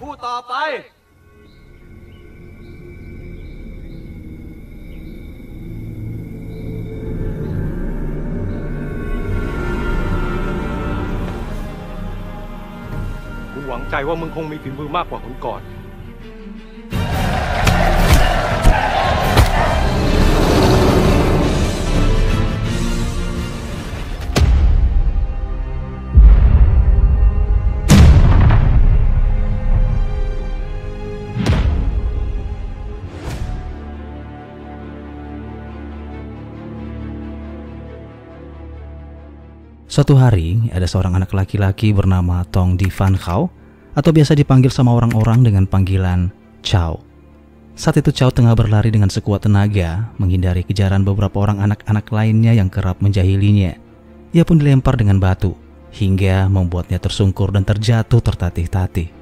คู่ต่อไปกูหวังใจว่ามึงคงมีฝีมือมากกว่าคนก่อนSuatu hari, ada seorang anak laki-laki bernama Tong Di Van Khao, atau biasa dipanggil sama orang-orang dengan panggilan Chow. Saat itu Chow tengah berlari dengan sekuat tenaga, menghindari kejaran beberapa orang anak-anak lainnya yang kerap menjahilinya. Ia pun dilempar dengan batu, hingga membuatnya tersungkur dan terjatuh tertatih-tatih.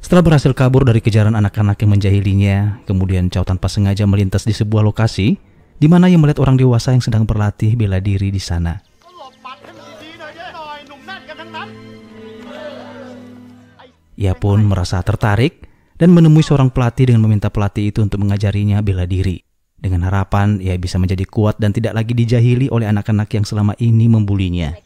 Setelah berhasil kabur dari kejaran anak-anak yang menjahilinya, kemudian Chow tanpa sengaja melintas di sebuah lokasi di mana ia melihat orang dewasa yang sedang berlatih bela diri di sana. Ia pun merasa tertarik dan menemui seorang pelatih dengan meminta pelatih itu untuk mengajarinya bela diri, dengan harapan ia bisa menjadi kuat dan tidak lagi dijahili oleh anak-anak yang selama ini membulinya.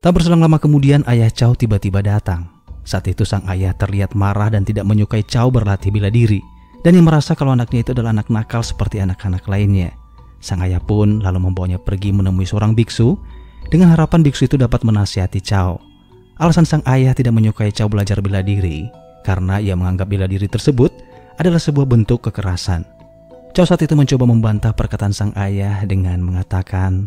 Tak berselang lama kemudian ayah Chow tiba-tiba datang. Saat itu sang ayah terlihat marah dan tidak menyukai Chow berlatih bela diri, dan ia merasa kalau anaknya itu adalah anak nakal seperti anak-anak lainnya. Sang ayah pun lalu membawanya pergi menemui seorang biksu dengan harapan biksu itu dapat menasihati Chow. Alasan sang ayah tidak menyukai Chow belajar bela diri karena ia menganggap bela diri tersebut adalah sebuah bentuk kekerasan. Chow saat itu mencoba membantah perkataan sang ayah dengan mengatakan,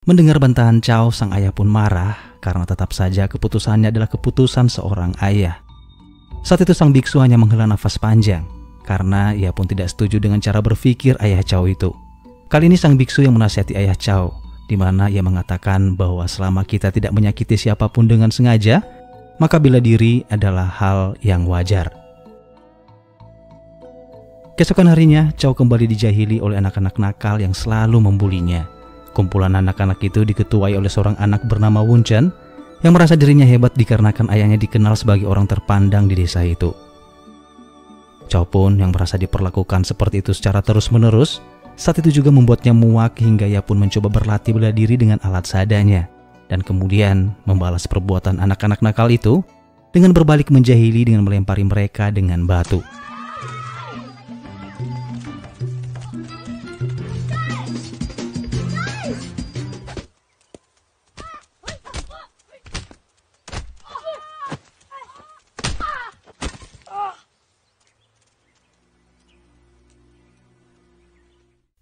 Mendengar bantahan Chow, sang ayah pun marah karena tetap saja keputusannya adalah keputusan seorang ayah. Saat itu sang biksu hanya menghela nafas panjang karena ia pun tidak setuju dengan cara berpikir ayah Chow itu. Kali ini sang biksu yang menasihati ayah Chow, di mana ia mengatakan bahwa selama kita tidak menyakiti siapapun dengan sengaja, maka bela diri adalah hal yang wajar. Keesokan harinya, Chow kembali dijahili oleh anak-anak nakal yang selalu membulinya. Kumpulan anak-anak itu diketuai oleh seorang anak bernama Wun Chen yang merasa dirinya hebat dikarenakan ayahnya dikenal sebagai orang terpandang di desa itu. Chow pun yang merasa diperlakukan seperti itu secara terus-menerus, saat itu juga membuatnya muak hingga ia pun mencoba berlatih bela diri dengan alat seadanya, dan kemudian membalas perbuatan anak-anak nakal itu dengan berbalik menjahili dengan melempari mereka dengan batu.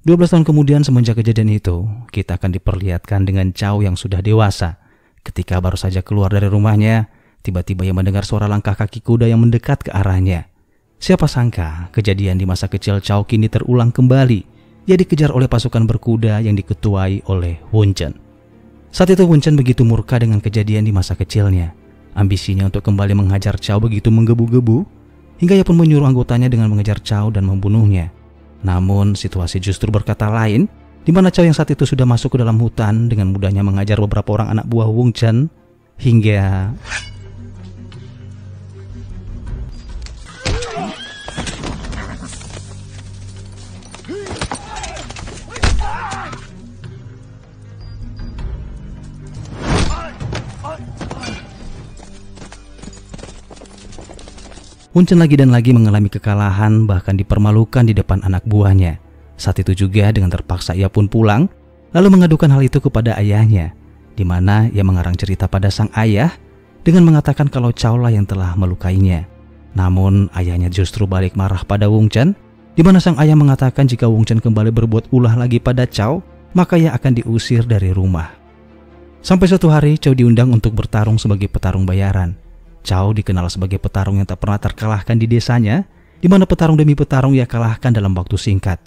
12 tahun kemudian semenjak kejadian itu, kita akan diperlihatkan dengan Chow yang sudah dewasa. Ketika baru saja keluar dari rumahnya, tiba-tiba ia mendengar suara langkah kaki kuda yang mendekat ke arahnya. Siapa sangka kejadian di masa kecil Chow kini terulang kembali. Ia dikejar oleh pasukan berkuda yang diketuai oleh Wun Chen. Saat itu Wun Chen begitu murka dengan kejadian di masa kecilnya. Ambisinya untuk kembali menghajar Chow begitu menggebu-gebu, hingga ia pun menyuruh anggotanya dengan mengejar Chow dan membunuhnya. Namun situasi justru berkata lain, di mana Chow yang saat itu sudah masuk ke dalam hutan dengan mudahnya mengajar beberapa orang anak buah Wun Chen hingga Wun Chen lagi dan lagi mengalami kekalahan, bahkan dipermalukan di depan anak buahnya. Saat itu juga dengan terpaksa ia pun pulang, lalu mengadukan hal itu kepada ayahnya, di mana ia mengarang cerita pada sang ayah dengan mengatakan kalau Chow lah yang telah melukainya. Namun ayahnya justru balik marah pada Wun Chen, di mana sang ayah mengatakan jika Wun Chen kembali berbuat ulah lagi pada Chow, maka ia akan diusir dari rumah. Sampai suatu hari Chow diundang untuk bertarung sebagai petarung bayaran. Chow dikenal sebagai petarung yang tak pernah terkalahkan di desanya, di mana petarung demi petarung ia kalahkan dalam waktu singkat.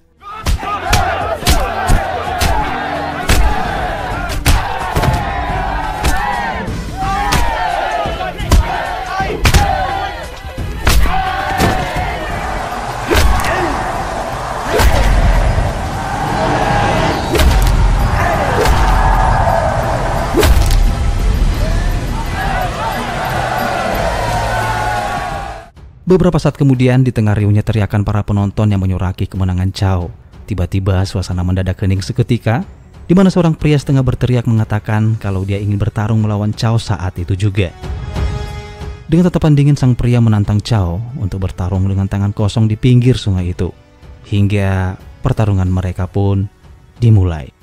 Beberapa saat kemudian, di tengah riuhnya teriakan para penonton yang menyoraki kemenangan Chow, tiba-tiba suasana mendadak hening seketika, di mana seorang pria setengah berteriak mengatakan kalau dia ingin bertarung melawan Chow saat itu juga. Dengan tatapan dingin, sang pria menantang Chow untuk bertarung dengan tangan kosong di pinggir sungai itu, hingga pertarungan mereka pun dimulai.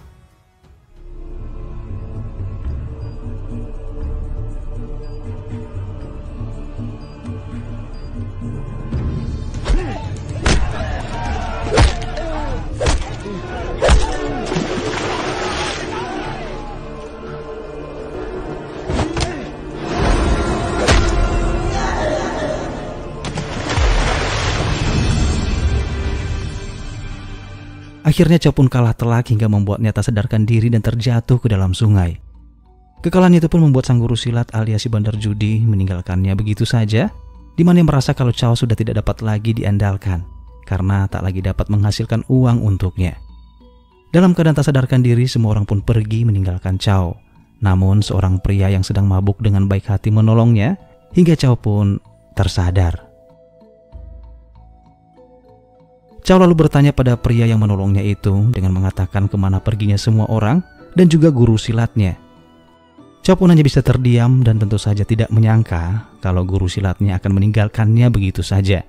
Akhirnya Chow pun kalah telak hingga membuatnya tak sadarkan diri dan terjatuh ke dalam sungai. Kekalahan itu pun membuat sang guru silat alias si bandar judi meninggalkannya begitu saja, di mana ia merasa kalau Chow sudah tidak dapat lagi diandalkan karena tak lagi dapat menghasilkan uang untuknya. Dalam keadaan tak sadarkan diri, semua orang pun pergi meninggalkan Chow. Namun seorang pria yang sedang mabuk dengan baik hati menolongnya hingga Chow pun tersadar. Chow lalu bertanya pada pria yang menolongnya itu dengan mengatakan kemana perginya semua orang dan juga guru silatnya. Chow pun hanya bisa terdiam dan tentu saja tidak menyangka kalau guru silatnya akan meninggalkannya begitu saja.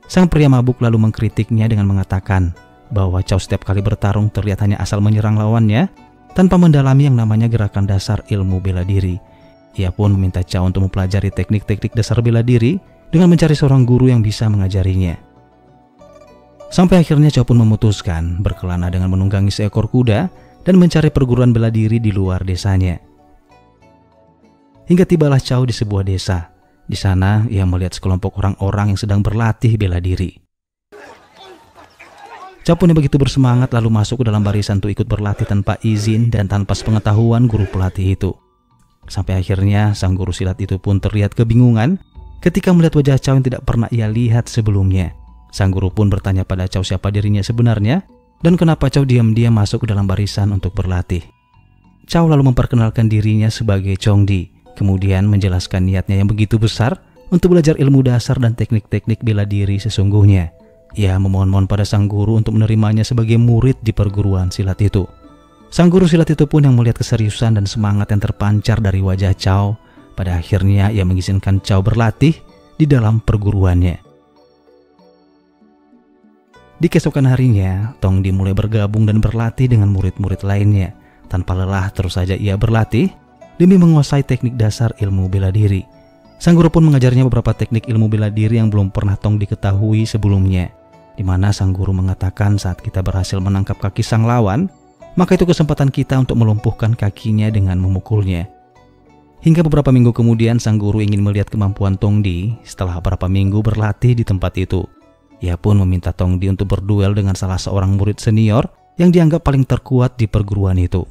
Sang pria mabuk lalu mengkritiknya dengan mengatakan bahwa Chow setiap kali bertarung terlihat hanya asal menyerang lawannya tanpa mendalami yang namanya gerakan dasar ilmu bela diri. Ia pun meminta Chow untuk mempelajari teknik-teknik dasar bela diri dengan mencari seorang guru yang bisa mengajarinya. Sampai akhirnya Chow pun memutuskan berkelana dengan menunggangi seekor kuda dan mencari perguruan bela diri di luar desanya. Hingga tibalah Chow di sebuah desa. Di sana ia melihat sekelompok orang-orang yang sedang berlatih bela diri. Chow pun yang begitu bersemangat lalu masuk ke dalam barisan untuk ikut berlatih tanpa izin dan tanpa sepengetahuan guru pelatih itu. Sampai akhirnya sang guru silat itu pun terlihat kebingungan ketika melihat wajah Chow yang tidak pernah ia lihat sebelumnya. Sang guru pun bertanya pada Chow siapa dirinya sebenarnya dan kenapa Chow diam-diam masuk ke dalam barisan untuk berlatih. Chow lalu memperkenalkan dirinya sebagai Chong Di, kemudian menjelaskan niatnya yang begitu besar untuk belajar ilmu dasar dan teknik-teknik bela diri sesungguhnya. Ia memohon-mohon pada sang guru untuk menerimanya sebagai murid di perguruan silat itu. Sang guru silat itu pun yang melihat keseriusan dan semangat yang terpancar dari wajah Chow, pada akhirnya ia mengizinkan Chow berlatih di dalam perguruannya. Di keesokan harinya, Tong Di mulai bergabung dan berlatih dengan murid-murid lainnya. Tanpa lelah terus saja ia berlatih demi menguasai teknik dasar ilmu bela diri. Sang guru pun mengajarnya beberapa teknik ilmu bela diri yang belum pernah Tong Di ketahui sebelumnya. Di mana sang guru mengatakan saat kita berhasil menangkap kaki sang lawan, maka itu kesempatan kita untuk melumpuhkan kakinya dengan memukulnya. Hingga beberapa minggu kemudian sang guru ingin melihat kemampuan Tong Di setelah beberapa minggu berlatih di tempat itu. Ia pun meminta Tong Di untuk berduel dengan salah seorang murid senior yang dianggap paling terkuat di perguruan itu.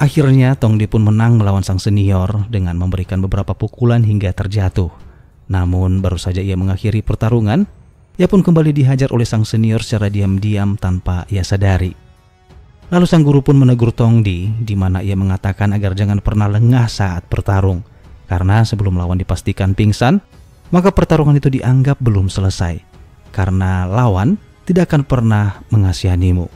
Akhirnya Tong Di pun menang melawan sang senior dengan memberikan beberapa pukulan hingga terjatuh. Namun baru saja ia mengakhiri pertarungan, ia pun kembali dihajar oleh sang senior secara diam-diam tanpa ia sadari. Lalu sang guru pun menegur Tong Di, di mana ia mengatakan agar jangan pernah lengah saat bertarung. Karena sebelum lawan dipastikan pingsan, maka pertarungan itu dianggap belum selesai. Karena lawan tidak akan pernah mengasihanimu.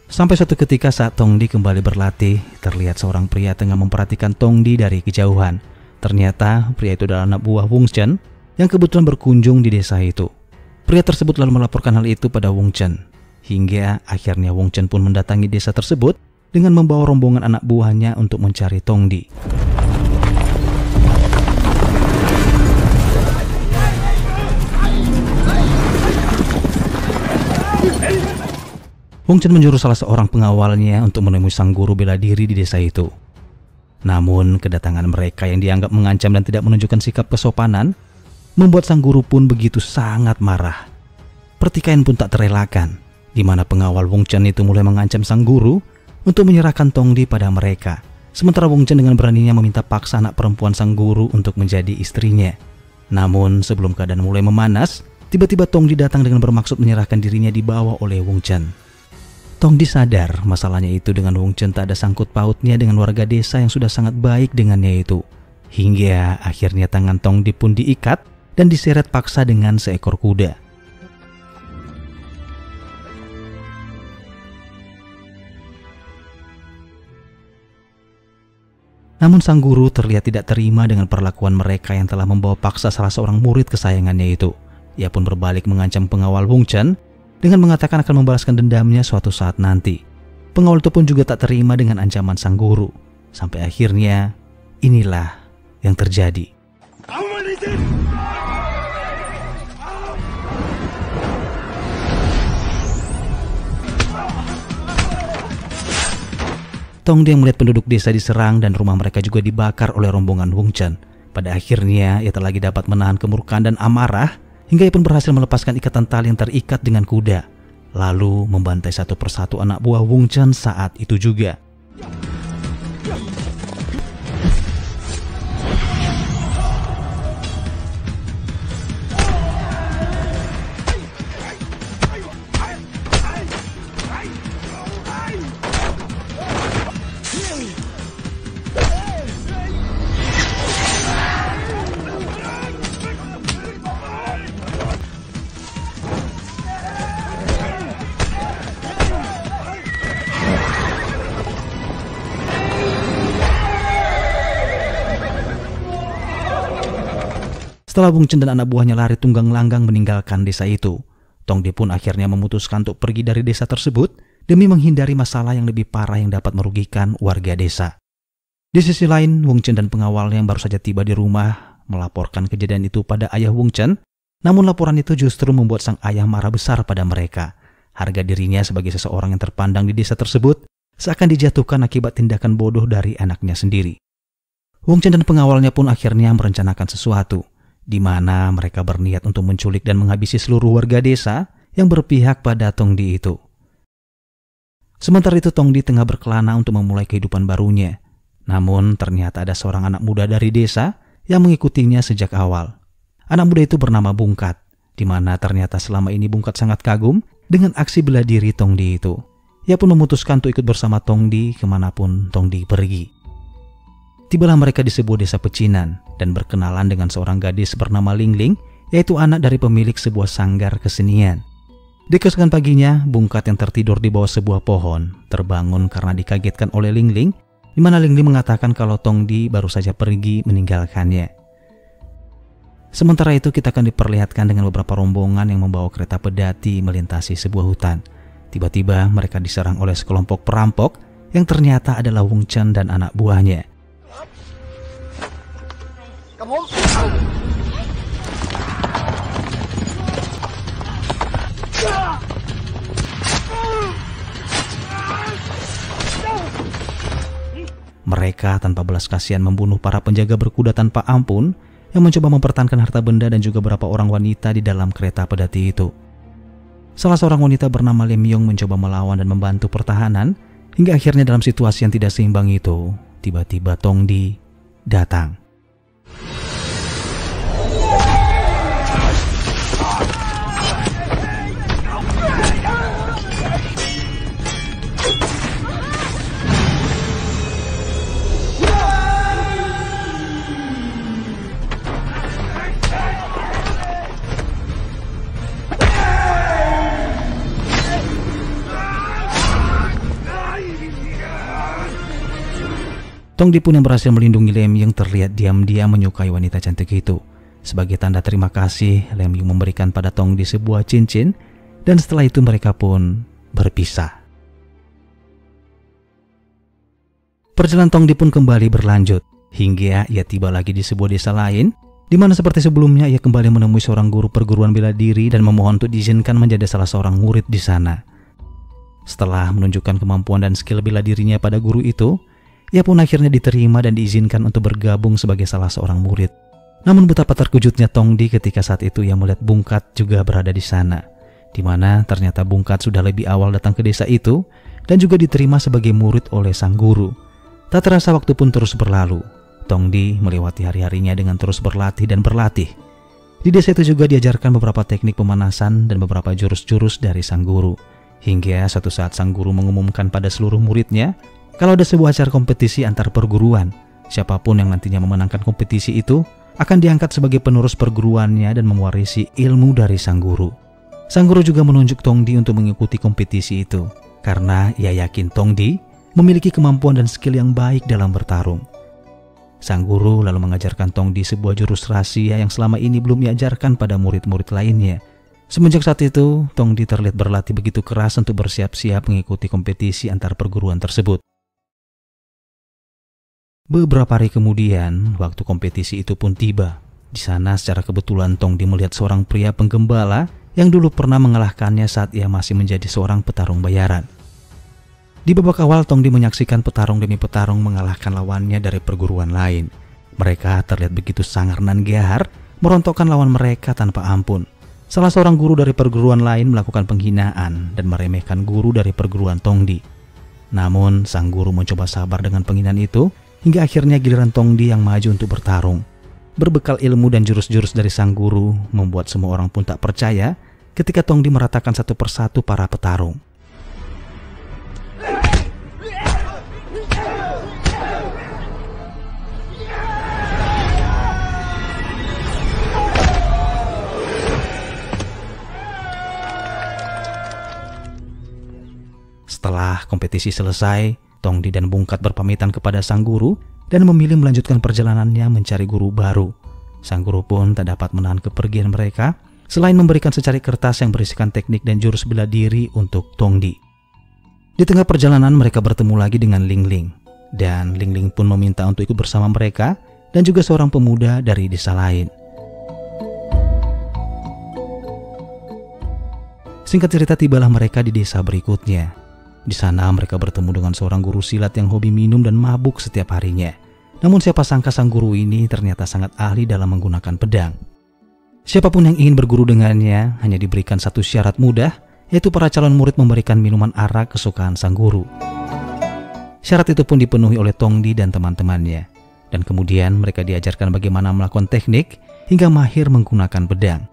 Sampai suatu ketika saat Tong Di kembali berlatih, terlihat seorang pria tengah memperhatikan Tong Di dari kejauhan. Ternyata pria itu adalah anak buah Wung Chen yang kebetulan berkunjung di desa itu. Pria tersebut lalu melaporkan hal itu pada Wung Chen. Hingga akhirnya Wung Chen pun mendatangi desa tersebut dengan membawa rombongan anak buahnya untuk mencari Tong Di. Wung Chen menyuruh salah seorang pengawalnya untuk menemui sang guru bela diri di desa itu. Namun kedatangan mereka yang dianggap mengancam dan tidak menunjukkan sikap kesopanan membuat sang guru pun begitu sangat marah. Pertikaian pun tak terelakkan, di mana pengawal Wung Chen itu mulai mengancam sang guru untuk menyerahkan Tong Di pada mereka. Sementara Wung Chen dengan beraninya meminta paksa anak perempuan sang guru untuk menjadi istrinya. Namun sebelum keadaan mulai memanas, tiba-tiba Tong Di datang dengan bermaksud menyerahkan dirinya dibawa oleh Wung Chen. Tong Di sadar masalahnya itu dengan Wung Chen tak ada sangkut pautnya dengan warga desa yang sudah sangat baik dengannya itu. Hingga akhirnya tangan Tong Di pun diikat dan diseret paksa dengan seekor kuda. Namun sang guru terlihat tidak terima dengan perlakuan mereka yang telah membawa paksa salah seorang murid kesayangannya itu. Ia pun berbalik mengancam pengawal Wung Chen dengan mengatakan akan membalaskan dendamnya suatu saat nanti. Pengawal itu pun juga tak terima dengan ancaman sang guru. Sampai akhirnya inilah yang terjadi. Tong Di yang melihat penduduk desa diserang dan rumah mereka juga dibakar oleh rombongan Wung Chen. Pada akhirnya ia tak lagi dapat menahan kemurkaan dan amarah hingga ia pun berhasil melepaskan ikatan tali yang terikat dengan kuda. Lalu membantai satu persatu anak buah Wung Chen saat itu juga. Setelah Wung Chen dan anak buahnya lari tunggang langgang meninggalkan desa itu, Tong Di pun akhirnya memutuskan untuk pergi dari desa tersebut demi menghindari masalah yang lebih parah yang dapat merugikan warga desa. Di sisi lain, Wung Chen dan pengawalnya yang baru saja tiba di rumah melaporkan kejadian itu pada ayah Wung Chen. Namun laporan itu justru membuat sang ayah marah besar pada mereka. Harga dirinya sebagai seseorang yang terpandang di desa tersebut seakan dijatuhkan akibat tindakan bodoh dari anaknya sendiri. Wung Chen dan pengawalnya pun akhirnya merencanakan sesuatu, di mana mereka berniat untuk menculik dan menghabisi seluruh warga desa yang berpihak pada Tong Di itu. Sementara itu Tong Di tengah berkelana untuk memulai kehidupan barunya. Namun ternyata ada seorang anak muda dari desa yang mengikutinya sejak awal. Anak muda itu bernama Bungkat, di mana ternyata selama ini Bungkat sangat kagum dengan aksi bela diri Tong Di itu. Ia pun memutuskan untuk ikut bersama Tong Di kemanapun Tong Di pergi. Tibalah mereka di sebuah desa pecinan dan berkenalan dengan seorang gadis bernama Ling Ling, yaitu anak dari pemilik sebuah sanggar kesenian. Di keesokan paginya, Bungkat yang tertidur di bawah sebuah pohon terbangun karena dikagetkan oleh Ling Ling, di mana Ling Ling mengatakan kalau Tong Di baru saja pergi meninggalkannya. Sementara itu kita akan diperlihatkan dengan beberapa rombongan yang membawa kereta pedati melintasi sebuah hutan. Tiba-tiba mereka diserang oleh sekelompok perampok yang ternyata adalah Wung Chen dan anak buahnya. Mereka tanpa belas kasihan membunuh para penjaga berkuda tanpa ampun yang mencoba mempertahankan harta benda dan juga beberapa orang wanita di dalam kereta pedati itu. Salah seorang wanita bernama Lim Yong mencoba melawan dan membantu pertahanan hingga akhirnya dalam situasi yang tidak seimbang itu, tiba-tiba Tong Di datang. Tong Di pun yang berhasil melindungi Lem yang terlihat diam-diam menyukai wanita cantik itu. Sebagai tanda terima kasih, Lem yang memberikan pada Tong Di sebuah cincin dan setelah itu mereka pun berpisah. Perjalanan Tong Di pun kembali berlanjut hingga ia tiba lagi di sebuah desa lain, di mana seperti sebelumnya ia kembali menemui seorang guru perguruan bela diri dan memohon untuk diizinkan menjadi salah seorang murid di sana. Setelah menunjukkan kemampuan dan skill bela dirinya pada guru itu, ia pun akhirnya diterima dan diizinkan untuk bergabung sebagai salah seorang murid. Namun betapa terkejutnya Tong Di ketika saat itu ia melihat Bungkat juga berada di sana, di mana ternyata Bungkat sudah lebih awal datang ke desa itu dan juga diterima sebagai murid oleh sang guru. Tak terasa waktu pun terus berlalu. Tong Di melewati hari-harinya dengan terus berlatih dan berlatih. Di desa itu juga diajarkan beberapa teknik pemanasan dan beberapa jurus-jurus dari sang guru. Hingga suatu saat sang guru mengumumkan pada seluruh muridnya kalau ada sebuah acara kompetisi antar perguruan. Siapapun yang nantinya memenangkan kompetisi itu akan diangkat sebagai penerus perguruannya dan mewarisi ilmu dari sang guru. Sang guru juga menunjuk Tongdi untuk mengikuti kompetisi itu karena ia yakin Tongdi memiliki kemampuan dan skill yang baik dalam bertarung. Sang guru lalu mengajarkan Tongdi sebuah jurus rahasia yang selama ini belum diajarkan pada murid-murid lainnya. Semenjak saat itu, Tongdi terlihat berlatih begitu keras untuk bersiap-siap mengikuti kompetisi antar perguruan tersebut. Beberapa hari kemudian, waktu kompetisi itu pun tiba. Di sana secara kebetulan Tongdi melihat seorang pria penggembala yang dulu pernah mengalahkannya saat ia masih menjadi seorang petarung bayaran. Di babak awal, Tongdi menyaksikan petarung demi petarung mengalahkan lawannya dari perguruan lain. Mereka terlihat begitu sangar dan gahar, merontokkan lawan mereka tanpa ampun. Salah seorang guru dari perguruan lain melakukan penghinaan dan meremehkan guru dari perguruan Tongdi. Namun, sang guru mencoba sabar dengan penghinaan itu, hingga akhirnya giliran Tongdi yang maju untuk bertarung. Berbekal ilmu dan jurus-jurus dari sang guru, membuat semua orang pun tak percaya ketika Tongdi meratakan satu persatu para petarung. Setelah kompetisi selesai, Tongdi dan Bungkat berpamitan kepada sang guru dan memilih melanjutkan perjalanannya mencari guru baru. Sang guru pun tak dapat menahan kepergian mereka, selain memberikan secari kertas yang berisikan teknik dan jurus bela diri untuk Tongdi. Di tengah perjalanan mereka bertemu lagi dengan Ling Ling, dan Ling Ling pun meminta untuk ikut bersama mereka dan juga seorang pemuda dari desa lain. Singkat cerita, tibalah mereka di desa berikutnya. Di sana mereka bertemu dengan seorang guru silat yang hobi minum dan mabuk setiap harinya. Namun siapa sangka sang guru ini ternyata sangat ahli dalam menggunakan pedang. Siapapun yang ingin berguru dengannya hanya diberikan satu syarat mudah, yaitu para calon murid memberikan minuman arak kesukaan sang guru. Syarat itu pun dipenuhi oleh Tongdi dan teman-temannya. Dan kemudian mereka diajarkan bagaimana melakukan teknik hingga mahir menggunakan pedang.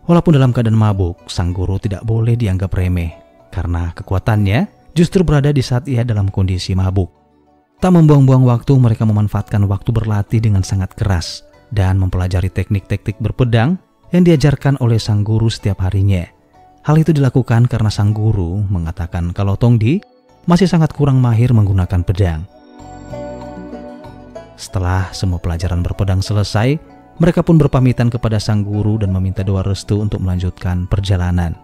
Walaupun dalam keadaan mabuk, sang guru tidak boleh dianggap remeh, karena kekuatannya justru berada di saat ia dalam kondisi mabuk. Tak membuang-buang waktu, mereka memanfaatkan waktu berlatih dengan sangat keras dan mempelajari teknik-teknik berpedang yang diajarkan oleh sang guru setiap harinya. Hal itu dilakukan karena sang guru mengatakan kalau Tongdi masih sangat kurang mahir menggunakan pedang. Setelah semua pelajaran berpedang selesai, mereka pun berpamitan kepada sang guru dan meminta doa restu untuk melanjutkan perjalanan.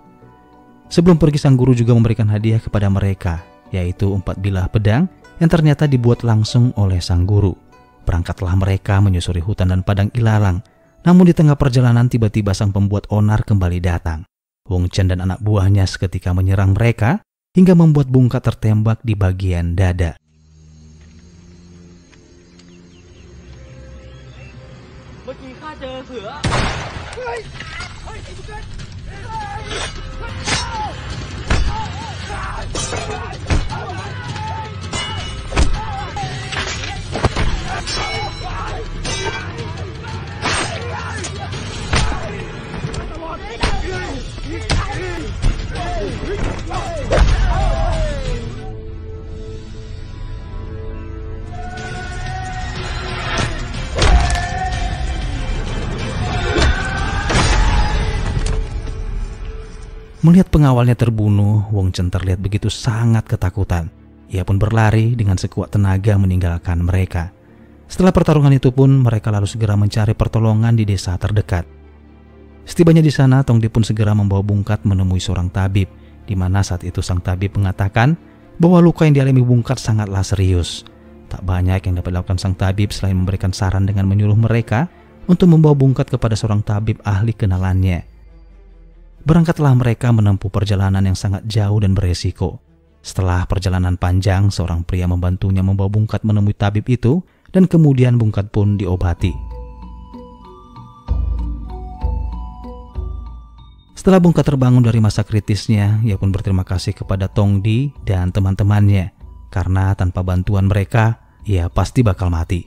Sebelum pergi, sang guru juga memberikan hadiah kepada mereka, yaitu 4 bilah pedang yang ternyata dibuat langsung oleh sang guru. Berangkatlah mereka menyusuri hutan dan padang ilalang. Namun di tengah perjalanan tiba-tiba sang pembuat onar kembali datang. Wong Chen dan anak buahnya seketika menyerang mereka hingga membuat Bungkat tertembak di bagian dada. Melihat pengawalnya terbunuh, Wong Chen terlihat begitu sangat ketakutan. Ia pun berlari dengan sekuat tenaga meninggalkan mereka. Setelah pertarungan itu pun, mereka lalu segera mencari pertolongan di desa terdekat. Setibanya di sana, Tongdi pun segera membawa Bungkat menemui seorang tabib, di mana saat itu sang tabib mengatakan bahwa luka yang dialami Bungkat sangatlah serius. Tak banyak yang dapat dilakukan sang tabib selain memberikan saran dengan menyuruh mereka untuk membawa Bungkat kepada seorang tabib ahli kenalannya. Berangkatlah mereka menempuh perjalanan yang sangat jauh dan beresiko. Setelah perjalanan panjang, seorang pria membantunya membawa Bungkat menemui tabib itu, dan kemudian Bungkat pun diobati. Setelah Bungkat terbangun dari masa kritisnya, ia pun berterima kasih kepada Tongdi dan teman-temannya, karena tanpa bantuan mereka, ia pasti bakal mati.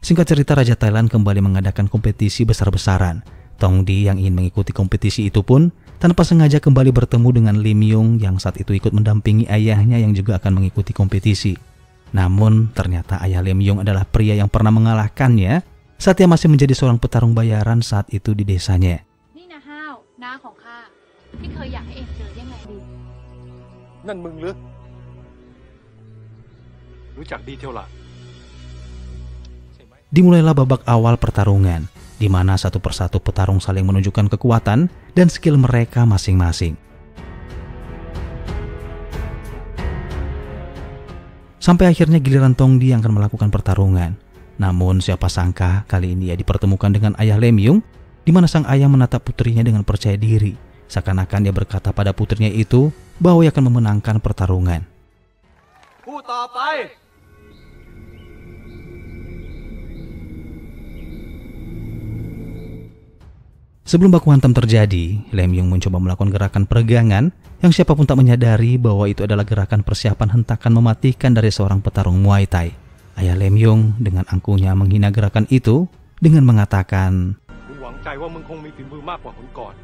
Singkat cerita, Raja Thailand kembali mengadakan kompetisi besar-besaran. Tong Di yang ingin mengikuti kompetisi itu pun tanpa sengaja kembali bertemu dengan Lim Yung yang saat itu ikut mendampingi ayahnya yang juga akan mengikuti kompetisi. Namun ternyata ayah Lim Yung adalah pria yang pernah mengalahkannya saat ia masih menjadi seorang petarung bayaran saat itu di desanya. นี่นะห้าวน้าของข้าที่เคยอยากให้เองเจอยังไงดี นั่นมึงหรือรู้จักดีเทลล่ะ Dimulailah babak awal pertarungan, di mana satu persatu petarung saling menunjukkan kekuatan dan skill mereka masing-masing. Sampai akhirnya giliran Tong Di yang akan melakukan pertarungan. Namun siapa sangka kali ini ia dipertemukan dengan ayah Lim Yung, di mana sang ayah menatap putrinya dengan percaya diri, seakan-akan dia berkata pada putrinya itu bahwa ia akan memenangkan pertarungan. Sebelum baku hantam terjadi, Lim Yung mencoba melakukan gerakan peregangan yang siapapun tak menyadari bahwa itu adalah gerakan persiapan hentakan mematikan dari seorang petarung Muay Thai. Ayah Lim Yung dengan angkuhnya menghina gerakan itu dengan mengatakan, กูหวังใจว่ามึงคงมีฝีมือมากกว่าคนก่อน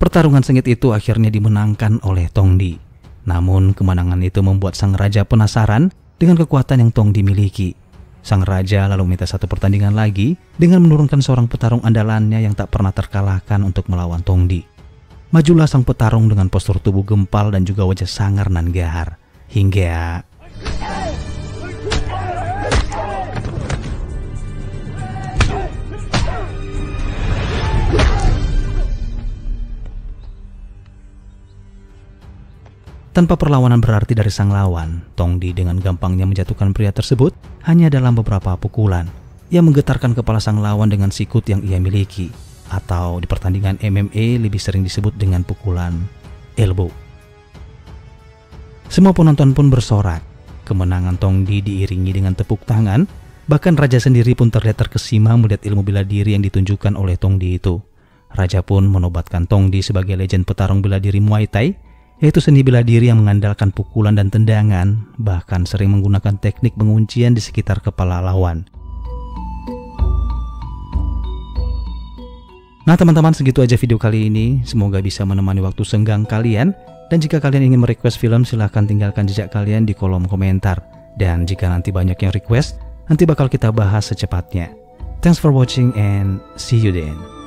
Pertarungan sengit itu akhirnya dimenangkan oleh Tong Di. Namun kemenangan itu membuat sang raja penasaran dengan kekuatan yang Tong Di miliki. Sang raja lalu minta satu pertandingan lagi dengan menurunkan seorang petarung andalannya yang tak pernah terkalahkan untuk melawan Tong Di. Majulah sang petarung dengan postur tubuh gempal dan juga wajah sangar nan gahar. Hingga tanpa perlawanan berarti dari sang lawan, Tong Di dengan gampangnya menjatuhkan pria tersebut hanya dalam beberapa pukulan. Ia menggetarkan kepala sang lawan dengan sikut yang ia miliki, atau di pertandingan MMA lebih sering disebut dengan pukulan elbow. Semua penonton pun bersorak. Kemenangan Tong Di diiringi dengan tepuk tangan, bahkan raja sendiri pun terlihat terkesima melihat ilmu bela diri yang ditunjukkan oleh Tong Di itu. Raja pun menobatkan Tong Di sebagai legend petarung bela diri Muay Thai, yaitu seni bela diri yang mengandalkan pukulan dan tendangan, bahkan sering menggunakan teknik penguncian di sekitar kepala lawan. Nah teman-teman, segitu aja video kali ini. Semoga bisa menemani waktu senggang kalian. Dan jika kalian ingin merequest film, silahkan tinggalkan jejak kalian di kolom komentar. Dan jika nanti banyak yang request, nanti bakal kita bahas secepatnya. Thanks for watching and see you then.